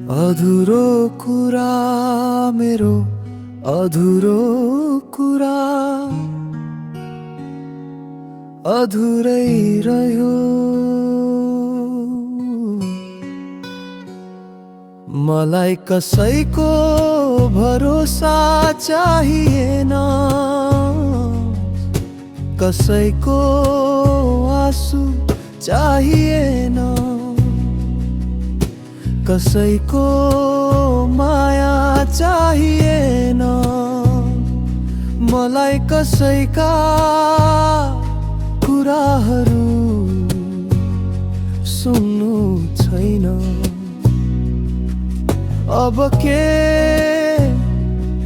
अधुरो कुरा मेरो अधुरो कुरा अधुरै रह्यो। मलाई कसैको भरोसा चाहिएन, कसैको आँसु चाहिएन, कसैको माया चाहिएन। मलाई कसैका कुराहरू सुन्नु छैन। अब के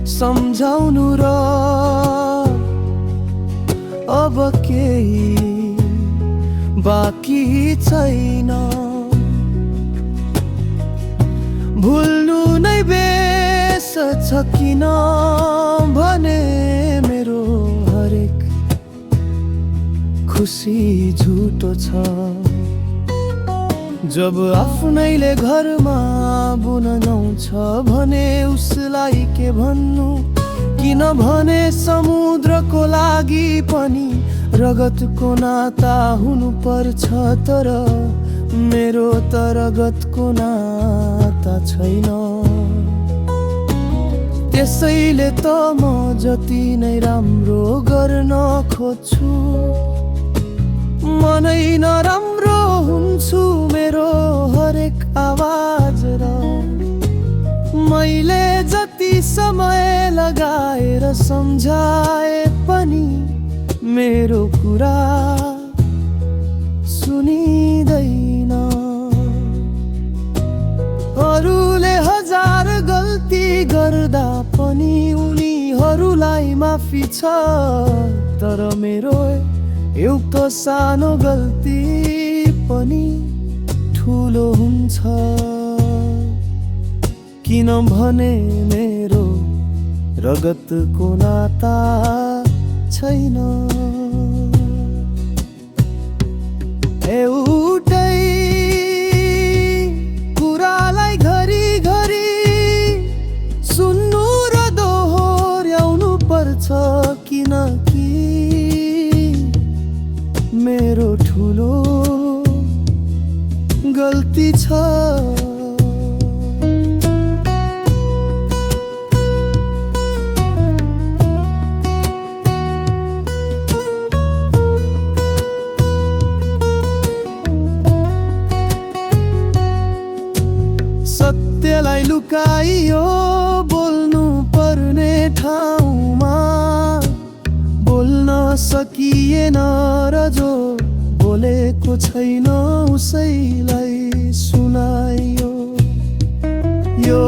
सम्झाउनु र अब केही बाँकी छैन। भुल्नु नै बेस छ किन भने मेरो हरेक खुसी झुटो छ। जब आफ्नैले घरमा बुन ल्याउँछ भने उसलाई के भन्नु, किनभने समुद्रको लागि पनि रगतको नाता हुनु पर्छ, तर मेरो त रगतको नाता छैन। त्यसैले त म जति नै राम्रो गर्न खोज्छु मनै नराम्रो हुन्छु। मेरो हरेक आवाज र मैले जति समय लगाएर सम्झाए पनि मेरो कुरा सुनिँदैन। अरूले हजार गल्ती गर्दा पनि उनीहरूलाई माफी छ, तर मेरो एउटा सानो गल्ती पनि ठुलो हुन्छ। किनभने मेरो रगतको नाता छैन। एउटै कुरालाई घरि घरि सुन्नु र दोहोर्याउनु पर्छ, किनकि मेरो ठुलो गल्ती छ। सत्यलाई लुकाइयो बोल्नु पर्ने ठाउँमा बोल्न सकिएन र जो बोलेको छैन उसैलाई सुनाइयो। यो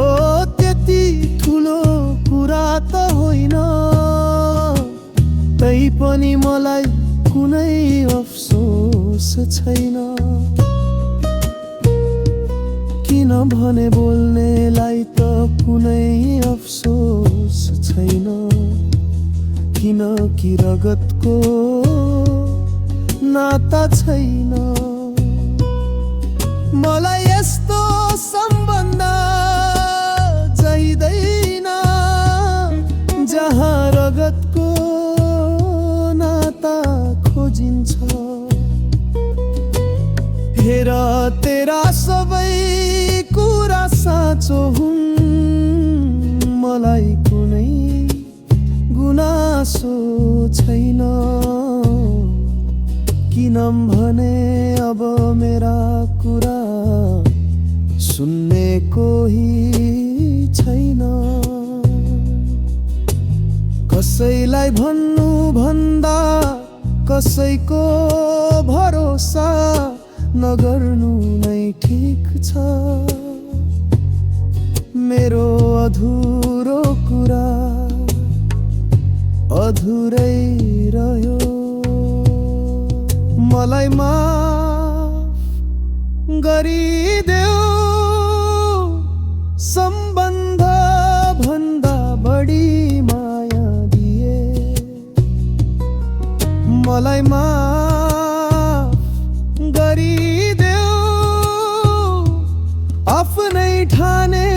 त्यति ठुलो कुरा त होइन, तैपनि मलाई कुनै अफसोस छैन। किनभने बोल्नेलाई त कुनै अफसोस छैन, किनकि रगतको नाता छैन। मलाई यस्तो सम्बन्ध चाहिँदैन जहाँ रगतको नाता खोजिन्छ। हेर तेरा सबै कुरा साँचो हुन्, मलाई कुनै गुनासो छैन। किनभने अब मेरा कुरा सुन्ने कोही छैन। कसैलाई भन्नु भन्दा कसैको भरोसा नगर्नु नै ठिक छ। मेरो अधुरो कुरा अधुरै रह्यो। मलाई माफ गरिदेऊ, सम्बन्ध भन्दा बढी माया दिए। मलाई माफ गरिदेऊ, आफ्नै खाने